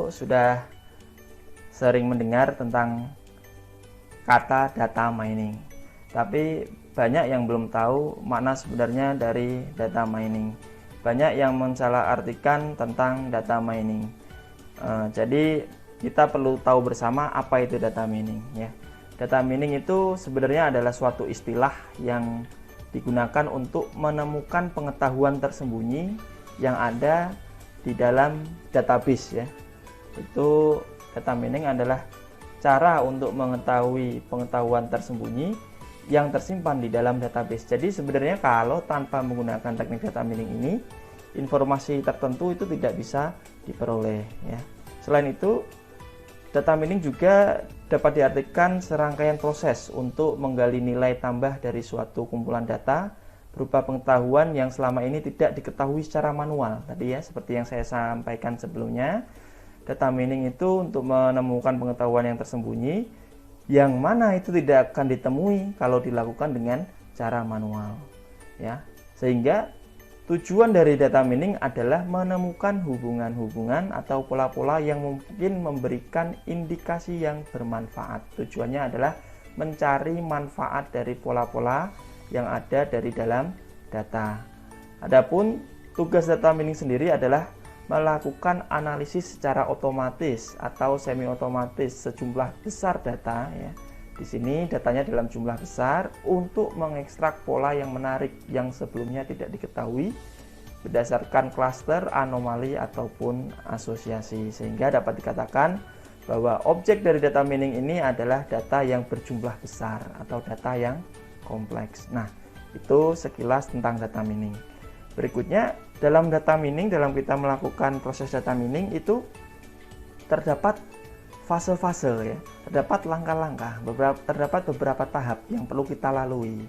sudah sering mendengar tentang kata data mining, tapi banyak yang belum tahu makna sebenarnya dari data mining. Banyak yang mensalahartikan tentang data mining. Jadi kita perlu tahu bersama apa itu data mining ya. Data mining itu sebenarnya adalah suatu istilah yang digunakan untuk menemukan pengetahuan tersembunyi yang ada di dalam database ya. Itu data mining adalah cara untuk mengetahui pengetahuan tersembunyi yang tersimpan di dalam database. Jadi sebenarnya kalau tanpa menggunakan teknik data mining ini, informasi tertentu itu tidak bisa diperoleh ya. Selain itu, data mining juga dapat diartikan serangkaian proses untuk menggali nilai tambah dari suatu kumpulan data berupa pengetahuan yang selama ini tidak diketahui secara manual. Tadi ya, seperti yang saya sampaikan sebelumnya, data mining itu untuk menemukan pengetahuan yang tersembunyi yang mana itu tidak akan ditemui kalau dilakukan dengan cara manual ya. Sehingga tujuan dari data mining adalah menemukan hubungan-hubungan atau pola-pola yang mungkin memberikan indikasi yang bermanfaat. Tujuannya adalah mencari manfaat dari pola-pola yang ada dari dalam data. Adapun tugas data mining sendiri adalah melakukan analisis secara otomatis atau semi otomatis sejumlah besar data ya. Di sini datanya dalam jumlah besar untuk mengekstrak pola yang menarik yang sebelumnya tidak diketahui berdasarkan klaster, anomali ataupun asosiasi, sehingga dapat dikatakan bahwa objek dari data mining ini adalah data yang berjumlah besar atau data yang kompleks. Nah, itu sekilas tentang data mining. Berikutnya, dalam data mining, dalam kita melakukan proses data mining itu terdapat fase-fase ya, terdapat langkah-langkah, terdapat beberapa tahap yang perlu kita lalui.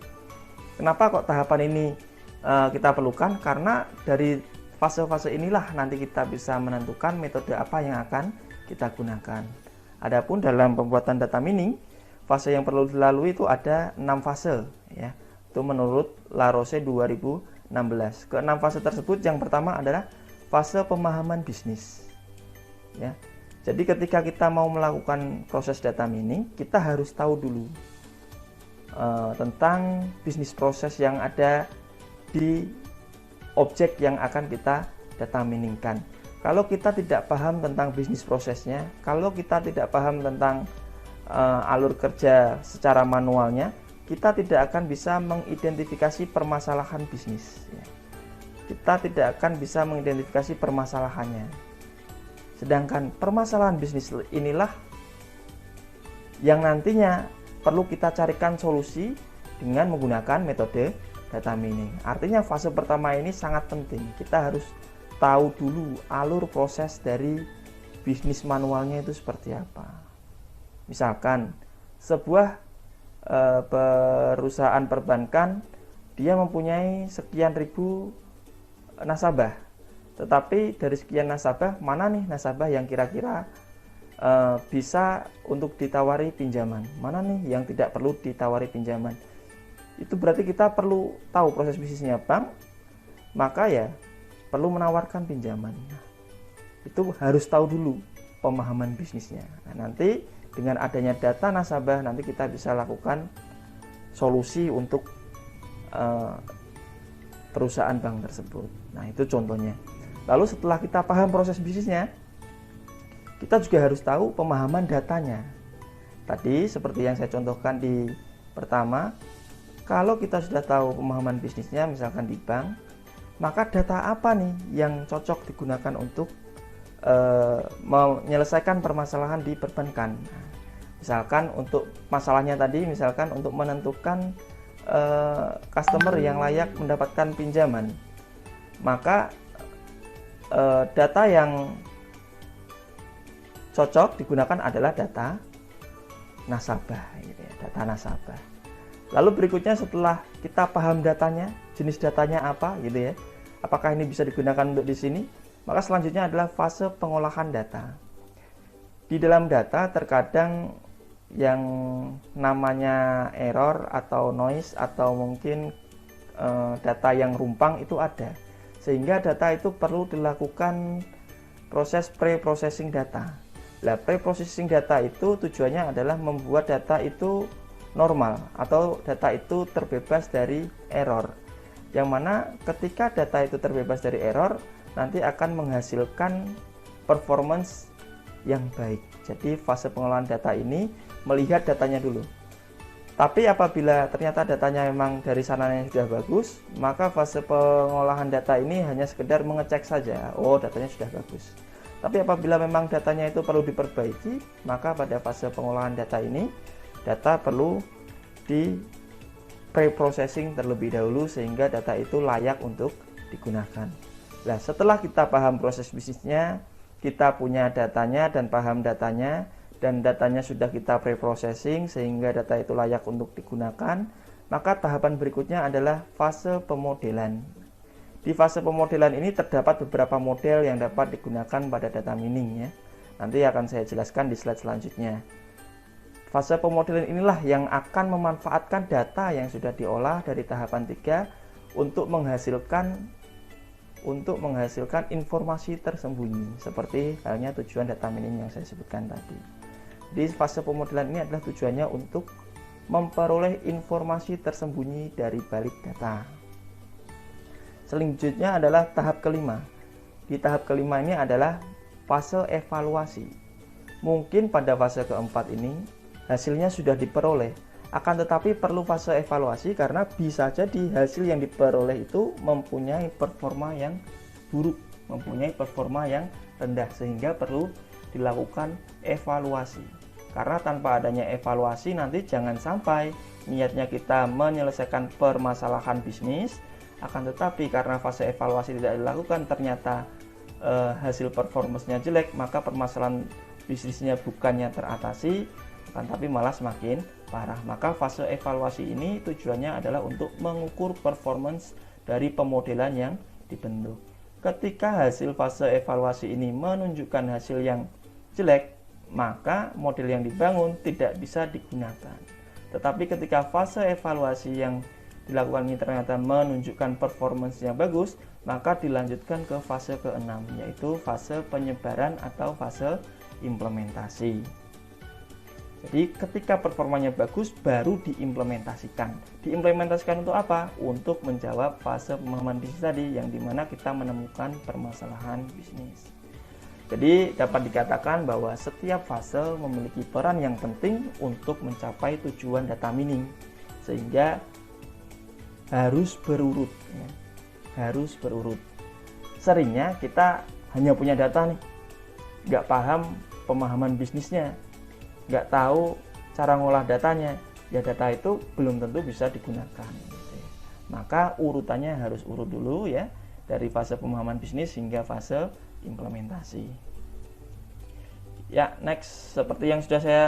Kenapa kok tahapan ini kita perlukan? Karena dari fase-fase inilah nanti kita bisa menentukan metode apa yang akan kita gunakan. Adapun dalam pembuatan data mining, fase yang perlu dilalui itu ada 6 fase ya. Itu menurut Larousse 2016. Keenam fase tersebut yang pertama adalah fase pemahaman bisnis ya. Jadi ketika kita mau melakukan proses data mining, kita harus tahu dulu tentang bisnis proses yang ada di objek yang akan kita data miningkan. Kalau kita tidak paham tentang bisnis prosesnya, kalau kita tidak paham tentang alur kerja secara manualnya, kita tidak akan bisa mengidentifikasi permasalahan bisnis ya. Kita tidak akan bisa mengidentifikasi permasalahannya. Sedangkan permasalahan bisnis inilah yang nantinya perlu kita carikan solusi dengan menggunakan metode data mining. Artinya fase pertama ini sangat penting. Kita harus tahu dulu alur proses dari bisnis manualnya itu seperti apa. Misalkan sebuah perusahaan perbankan, dia mempunyai sekian ribu nasabah, tetapi dari sekian nasabah, mana nih nasabah yang kira-kira bisa untuk ditawari pinjaman, mana nih yang tidak perlu ditawari pinjaman. Itu berarti kita perlu tahu proses bisnisnya bank, maka ya perlu menawarkan pinjaman. Nah, itu harus tahu dulu pemahaman bisnisnya. Nah, nanti dengan adanya data nasabah, nanti kita bisa lakukan solusi untuk perusahaan bank tersebut. Nah, itu contohnya. Lalu setelah kita paham proses bisnisnya, kita juga harus tahu pemahaman datanya. Tadi seperti yang saya contohkan di pertama, kalau kita sudah tahu pemahaman bisnisnya, misalkan di bank, maka data apa nih yang cocok digunakan untuk menyelesaikan permasalahan di perbankan. Misalkan untuk masalahnya tadi, misalkan untuk menentukan customer yang layak mendapatkan pinjaman, maka data yang cocok digunakan adalah data nasabah, gitu ya, data nasabah. Lalu berikutnya setelah kita paham datanya, jenis datanya apa, gitu ya, apakah ini bisa digunakan untuk di sini, maka selanjutnya adalah fase pengolahan data. Di dalam data terkadang yang namanya error atau noise atau mungkin data yang rumpang itu ada, sehingga data itu perlu dilakukan proses pre-processing data. Nah, pre-processing data itu tujuannya adalah membuat data itu normal atau data itu terbebas dari error. Yang mana ketika data itu terbebas dari error, nanti akan menghasilkan performance yang baik. Jadi fase pengolahan data ini melihat datanya dulu. Tapi apabila ternyata datanya memang dari sananya sudah bagus, maka fase pengolahan data ini hanya sekedar mengecek saja, oh datanya sudah bagus. Tapi apabila memang datanya itu perlu diperbaiki, maka pada fase pengolahan data ini, data perlu di pre-processing terlebih dahulu sehingga data itu layak untuk digunakan. Nah, setelah kita paham proses bisnisnya, kita punya datanya dan paham datanya, dan datanya sudah kita pre-processing sehingga data itu layak untuk digunakan, maka tahapan berikutnya adalah fase pemodelan. Di fase pemodelan ini terdapat beberapa model yang dapat digunakan pada data mining ya. Nanti akan saya jelaskan di slide selanjutnya. Fase pemodelan inilah yang akan memanfaatkan data yang sudah diolah dari tahapan 3 untuk menghasilkan informasi tersembunyi seperti halnya tujuan data mining yang saya sebutkan tadi. Di fase pemodelan ini adalah tujuannya untuk memperoleh informasi tersembunyi dari balik data. Selanjutnya adalah tahap kelima. Di tahap kelima ini adalah fase evaluasi. Mungkin pada fase keempat ini hasilnya sudah diperoleh, akan tetapi perlu fase evaluasi karena bisa jadi hasil yang diperoleh itu mempunyai performa yang buruk, mempunyai performa yang rendah, sehingga perlu dilakukan evaluasi. Karena tanpa adanya evaluasi nanti jangan sampai niatnya kita menyelesaikan permasalahan bisnis, akan tetapi karena fase evaluasi tidak dilakukan ternyata hasil performance-nya jelek, maka permasalahan bisnisnya bukannya teratasi, akan tapi malah semakin parah. Maka fase evaluasi ini tujuannya adalah untuk mengukur performance dari pemodelan yang dibentuk. Ketika hasil fase evaluasi ini menunjukkan hasil yang jelek, maka model yang dibangun tidak bisa digunakan. Tetapi ketika fase evaluasi yang dilakukan ini ternyata menunjukkan performance yang bagus, maka dilanjutkan ke fase ke-6, yaitu fase penyebaran atau fase implementasi. Jadi ketika performanya bagus baru diimplementasikan. Diimplementasikan untuk apa? Untuk menjawab fase pemahaman bisnis tadi, yang dimana kita menemukan permasalahan bisnis. Jadi dapat dikatakan bahwa setiap fase memiliki peran yang penting untuk mencapai tujuan data mining, sehingga harus berurut ya. Harus berurut. Seringnya kita hanya punya data nih, nggak paham pemahaman bisnisnya, nggak tahu cara ngolah datanya, ya data itu belum tentu bisa digunakan. Maka urutannya harus urut dulu ya, dari fase pemahaman bisnis hingga fase implementasi. Ya, next, seperti yang sudah saya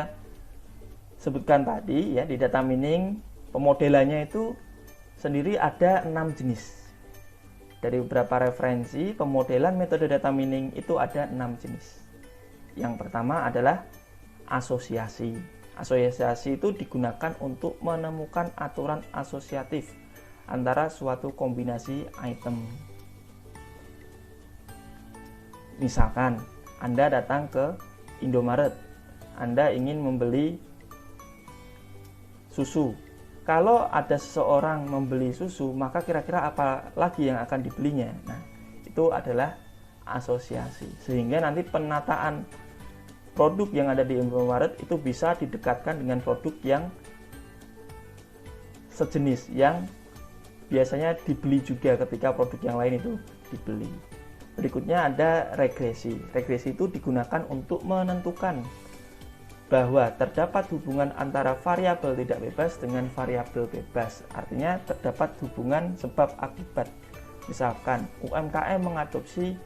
sebutkan tadi ya, di data mining pemodelannya itu sendiri ada 6 jenis. Dari beberapa referensi pemodelan metode data mining itu ada 6 jenis. Yang pertama adalah asosiasi. Asosiasi itu digunakan untuk menemukan aturan asosiatif antara suatu kombinasi item. Misalkan Anda datang ke Indomaret, Anda ingin membeli susu. Kalau ada seseorang membeli susu, maka kira-kira apa lagi yang akan dibelinya? Nah, itu adalah asosiasi. Sehingga nanti penataan produk yang ada di Indomaret itu bisa didekatkan dengan produk yang sejenis, yang biasanya dibeli juga ketika produk yang lain itu dibeli. Berikutnya ada regresi. Regresi itu digunakan untuk menentukan bahwa terdapat hubungan antara variabel tidak bebas dengan variabel bebas. Artinya terdapat hubungan sebab akibat. Misalkan UMKM mengadopsi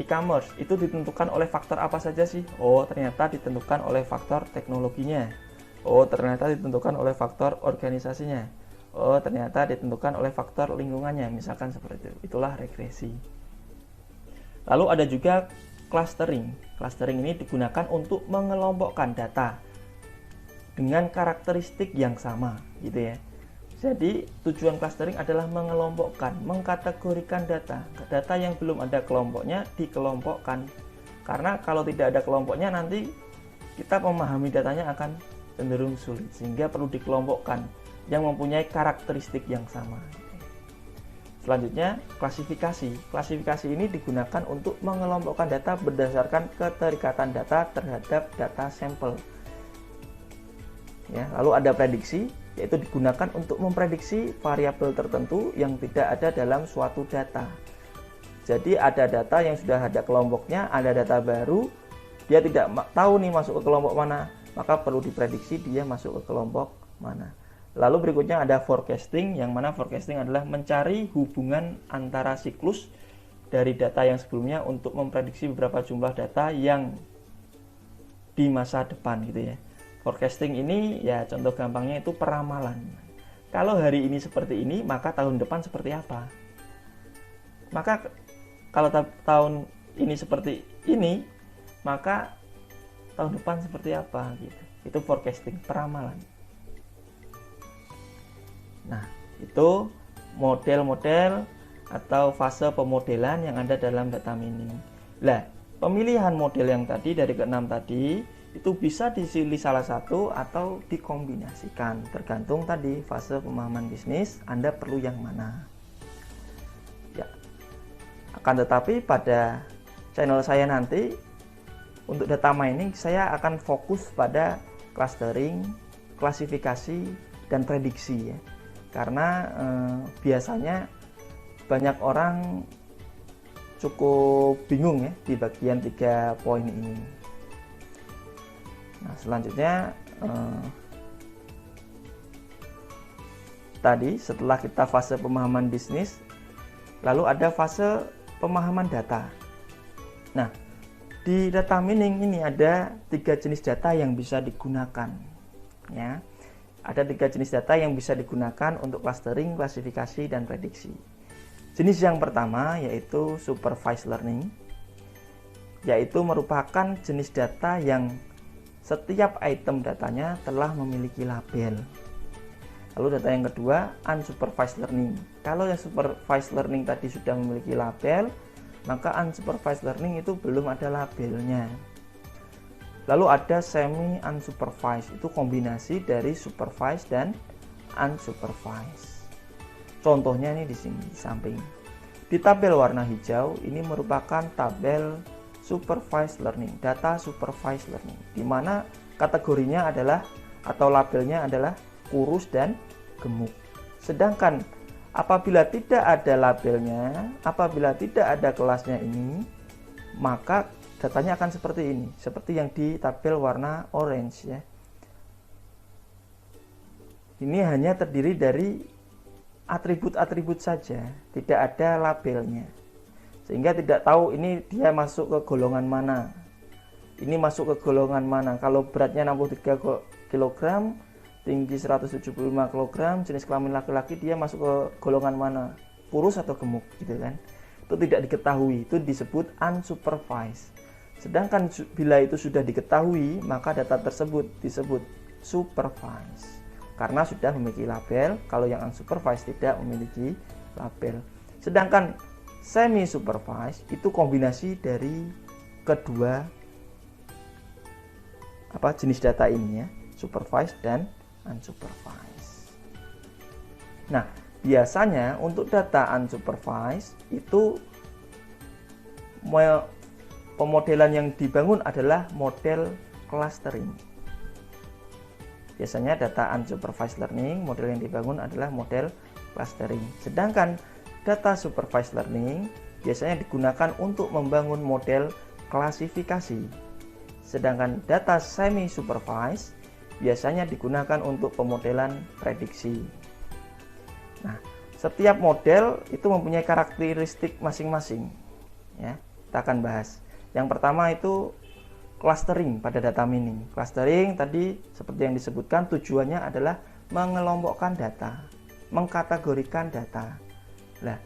e-commerce, itu ditentukan oleh faktor apa saja sih? Oh, ternyata ditentukan oleh faktor teknologinya. Oh, ternyata ditentukan oleh faktor organisasinya. Oh, ternyata ditentukan oleh faktor lingkungannya. Misalkan seperti itu. Itulah regresi. Lalu ada juga clustering. Clustering ini digunakan untuk mengelompokkan data dengan karakteristik yang sama, gitu ya. Jadi tujuan clustering adalah mengelompokkan, mengkategorikan data. Data yang belum ada kelompoknya dikelompokkan Karena kalau tidak ada kelompoknya nanti kita memahami datanya akan cenderung sulit, sehingga perlu dikelompokkan yang mempunyai karakteristik yang sama. Selanjutnya, klasifikasi. Klasifikasi ini digunakan untuk mengelompokkan data berdasarkan keterikatan data terhadap data sampel. Ya, lalu ada prediksi, yaitu digunakan untuk memprediksi variabel tertentu yang tidak ada dalam suatu data. Jadi ada data yang sudah ada kelompoknya, ada data baru, dia tidak tahu nih masuk ke kelompok mana, maka perlu diprediksi dia masuk ke kelompok mana. Lalu berikutnya ada forecasting, yang mana forecasting adalah mencari hubungan antara siklus dari data yang sebelumnya untuk memprediksi beberapa jumlah data yang di masa depan gitu ya. Forecasting ini ya contoh gampangnya itu peramalan. Kalau hari ini seperti ini, maka tahun depan seperti apa? Maka kalau tahun ini seperti ini, maka tahun depan seperti apa gitu. Itu forecasting, peramalan. Nah, itu model-model atau fase pemodelan yang ada dalam data mining. Nah, pemilihan model yang tadi dari ke-6 tadi itu bisa disilih salah satu atau dikombinasikan, tergantung tadi fase pemahaman bisnis Anda perlu yang mana. Ya. Akan tetapi pada channel saya nanti untuk data mining saya akan fokus pada clustering, klasifikasi, dan prediksi ya. Karena biasanya banyak orang cukup bingung ya di bagian 3 poin ini. Nah, selanjutnya tadi setelah kita fase pemahaman bisnis, lalu ada fase pemahaman data. Nah, di data mining ini ada 3 jenis data yang bisa digunakan ya. Ada 3 jenis data yang bisa digunakan untuk clustering, klasifikasi, dan prediksi. Jenis yang pertama yaitu supervised learning, yaitu merupakan jenis data yang setiap item datanya telah memiliki label. Lalu data yang kedua, unsupervised learning. Kalau yang supervised learning tadi sudah memiliki label, maka unsupervised learning itu belum ada labelnya. Lalu ada semi unsupervised, itu kombinasi dari supervised dan unsupervised. Contohnya ini di sini di samping. Di tabel warna hijau ini merupakan tabel supervised learning, data supervised learning, di mana kategorinya adalah atau labelnya adalah kurus dan gemuk. Sedangkan apabila tidak ada labelnya, apabila tidak ada kelasnya ini, maka datanya akan seperti ini, seperti yang di tabel warna orange ya. Ini hanya terdiri dari atribut-atribut saja, tidak ada labelnya. Sehingga tidak tahu ini dia masuk ke golongan mana. Ini masuk ke golongan mana. Kalau beratnya 63 kg, tinggi 175 kg, jenis kelamin laki-laki, dia masuk ke golongan mana? Kurus atau gemuk gitu kan. Itu tidak diketahui, itu disebut unsupervised. Sedangkan bila itu sudah diketahui, maka data tersebut disebut supervised karena sudah memiliki label. Kalau yang unsupervised tidak memiliki label. Sedangkan semi supervised itu kombinasi dari kedua jenis data ini ya, supervised dan unsupervised. Nah, biasanya untuk data unsupervised itu pemodelan yang dibangun adalah model clustering. Biasanya data unsupervised learning, model yang dibangun adalah model clustering. Sedangkan data supervised learning biasanya digunakan untuk membangun model klasifikasi. Sedangkan data semi supervised biasanya digunakan untuk pemodelan prediksi. Nah, setiap model itu mempunyai karakteristik masing-masing. Ya, kita akan bahas. Yang pertama itu clustering pada data mining. Clustering tadi seperti yang disebutkan tujuannya adalah mengelompokkan data, mengkategorikan data. Nah,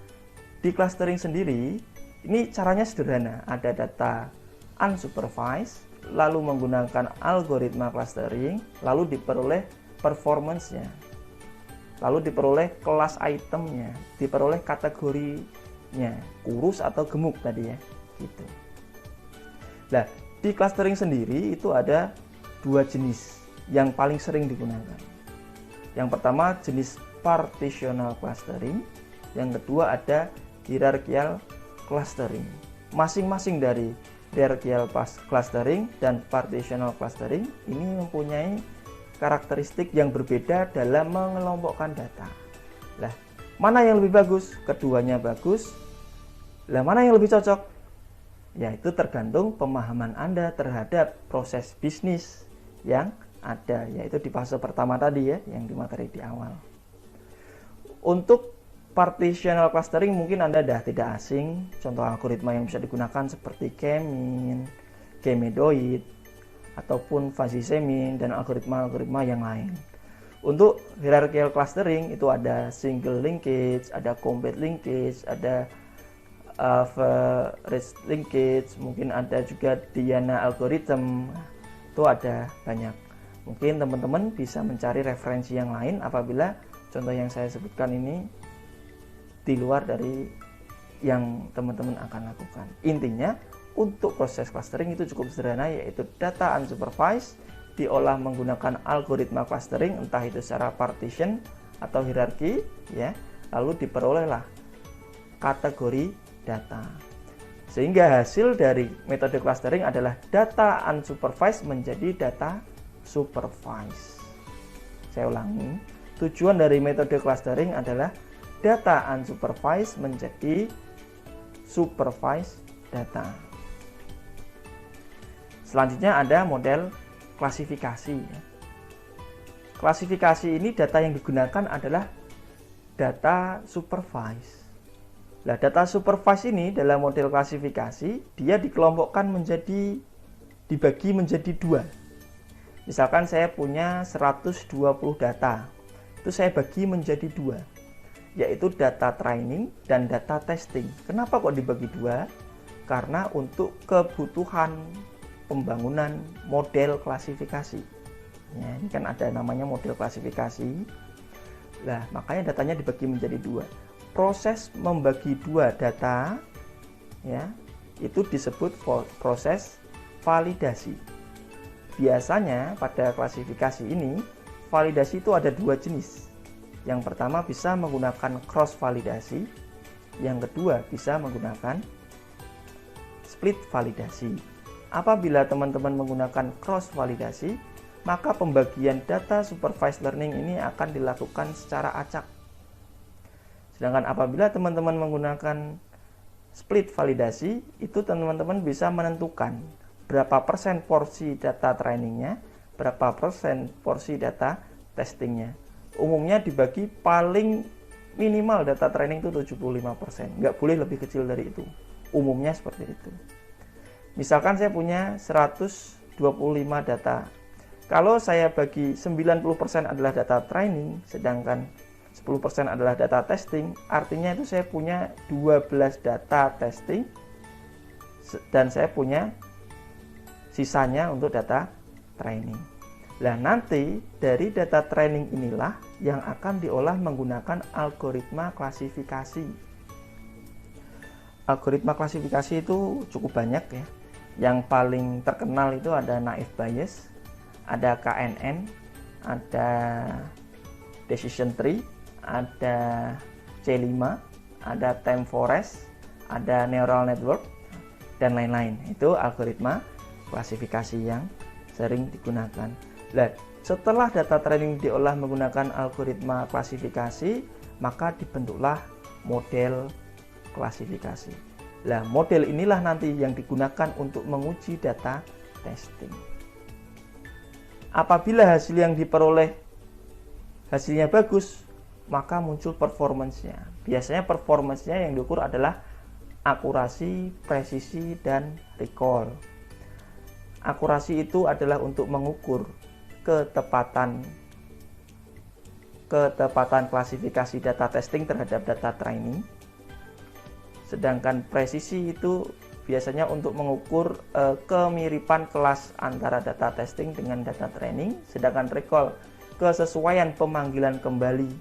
di clustering sendiri ini caranya sederhana. Ada data unsupervised, lalu menggunakan algoritma clustering, lalu diperoleh performance-nya, lalu diperoleh kelas itemnya, diperoleh kategorinya, kurus atau gemuk tadi ya, gitu. Nah, di clustering sendiri itu ada dua jenis yang paling sering digunakan. Yang pertama jenis partitional clustering, yang kedua ada hierarchical clustering. Masing-masing dari hierarchical clustering dan partitional clustering ini mempunyai karakteristik yang berbeda dalam mengelompokkan data. Lah, mana yang lebih bagus? Keduanya bagus. Lah, mana yang lebih cocok? Ya, itu tergantung pemahaman Anda terhadap proses bisnis yang ada, yaitu di fase pertama tadi ya, yang di materi di awal. Untuk partitional clustering mungkin Anda dah tidak asing. Contoh algoritma yang bisa digunakan seperti K-mean, K-medoid, ataupun fuzzy semi, dan algoritma-algoritma yang lain. Untuk hierarchical clustering itu ada single linkage, ada complete linkage, ada average linkage, mungkin ada juga Diana algorithm. Itu ada banyak. Mungkin teman-teman bisa mencari referensi yang lain apabila contoh yang saya sebutkan ini di luar dari yang teman-teman akan lakukan. Intinya untuk proses clustering itu cukup sederhana, yaitu data unsupervised diolah menggunakan algoritma clustering, entah itu secara partition atau hierarki ya, lalu diperolehlah kategori data. Sehingga hasil dari metode clustering adalah data unsupervised menjadi data supervised. Saya ulangi, tujuan dari metode clustering adalah data unsupervised menjadi supervised data. Selanjutnya ada model klasifikasi. Klasifikasi ini data yang digunakan adalah data supervised. Nah, data supervised ini dalam model klasifikasi dia dikelompokkan dibagi menjadi dua. Misalkan saya punya 120 data, itu saya bagi menjadi dua, yaitu data training dan data testing. Kenapa kok dibagi dua? Karena untuk kebutuhan pembangunan model klasifikasi. Ya, ini kan ada namanya model klasifikasi. Nah, makanya datanya dibagi menjadi dua. Proses membagi dua data, ya, itu disebut proses validasi. Biasanya pada klasifikasi ini, validasi itu ada dua jenis. Yang pertama bisa menggunakan cross validasi, yang kedua bisa menggunakan split validasi. Apabila teman-teman menggunakan cross validasi, maka pembagian data supervised learning ini akan dilakukan secara acak. Sedangkan apabila teman-teman menggunakan split validasi, itu teman-teman bisa menentukan berapa persen porsi data trainingnya, berapa persen porsi data testingnya. Umumnya dibagi paling minimal data training itu 75%, nggak boleh lebih kecil dari itu. Umumnya seperti itu. Misalkan saya punya 125 data. Kalau saya bagi 90% adalah data training, sedangkan 10% adalah data testing, artinya itu saya punya 12 data testing dan saya punya sisanya untuk data training. Nah, nanti dari data training inilah yang akan diolah menggunakan algoritma klasifikasi. Algoritma klasifikasi itu cukup banyak ya. Yang paling terkenal itu ada naive Bayes, ada KNN, ada decision tree, ada C5, ada time forest, ada neural network, dan lain-lain. Itu algoritma klasifikasi yang sering digunakan. Nah, setelah data training diolah menggunakan algoritma klasifikasi, maka dibentuklah model klasifikasi. Nah, model inilah nanti yang digunakan untuk menguji data testing. Apabila hasil yang diperoleh hasilnya bagus, maka muncul performance-nya. Biasanya performance-nya yang diukur adalah akurasi, presisi, dan recall. Akurasi itu adalah untuk mengukur ketepatan klasifikasi data testing terhadap data training. Sedangkan presisi itu biasanya untuk mengukur kemiripan kelas antara data testing dengan data training. Sedangkan recall kesesuaian pemanggilan kembali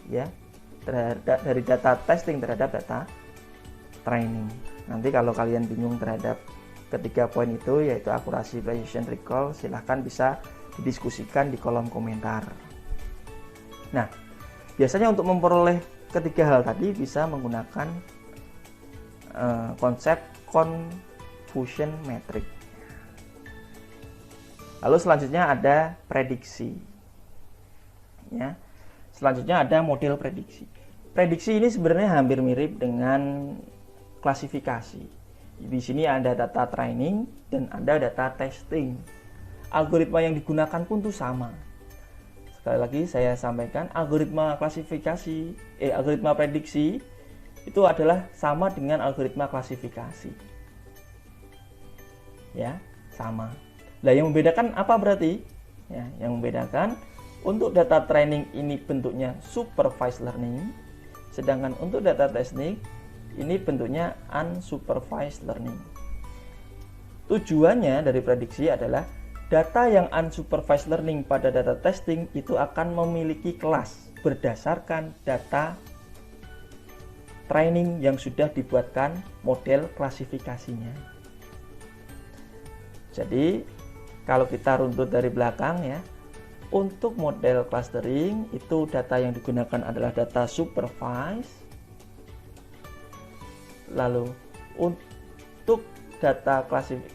ya dari data testing terhadap data training. Nanti kalau kalian bingung terhadap ketiga poin itu, yaitu akurasi, precision, recall, silahkan bisa didiskusikan di kolom komentar. Nah, biasanya untuk memperoleh ketiga hal tadi bisa menggunakan konsep confusion metric. Lalu selanjutnya ada prediksi. Ya. Selanjutnya ada model prediksi. Prediksi ini sebenarnya hampir mirip dengan klasifikasi. Di sini ada data training dan ada data testing. Algoritma yang digunakan pun tuh sama. Sekali lagi saya sampaikan, algoritma prediksi itu adalah sama dengan algoritma klasifikasi. Ya, sama. Nah, yang membedakan apa berarti? Ya, yang membedakan untuk data training ini bentuknya supervised learning, sedangkan untuk data testing ini bentuknya unsupervised learning. Tujuannya dari prediksi adalah data yang unsupervised learning pada data testing itu akan memiliki kelas berdasarkan data training yang sudah dibuatkan model klasifikasinya. Jadi, kalau kita runtut dari belakang ya, untuk model clustering itu data yang digunakan adalah data supervised. Lalu untuk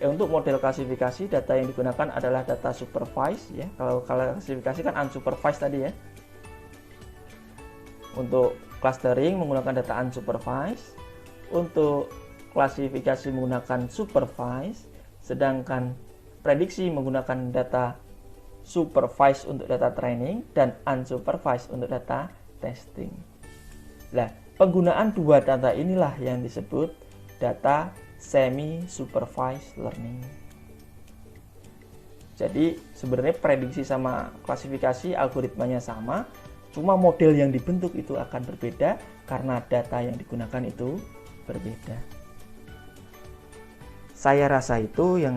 untuk model klasifikasi, data yang digunakan adalah data supervised ya. Kalau klasifikasi kan unsupervised tadi ya. Untuk clustering menggunakan data unsupervised, untuk klasifikasi menggunakan supervised, sedangkan prediksi menggunakan data supervised untuk data training dan unsupervised untuk data testing. Nah, penggunaan dua data inilah yang disebut data semi-supervised learning. Jadi sebenarnya prediksi sama klasifikasi algoritmanya sama, cuma model yang dibentuk itu akan berbeda karena data yang digunakan itu berbeda. Saya rasa itu yang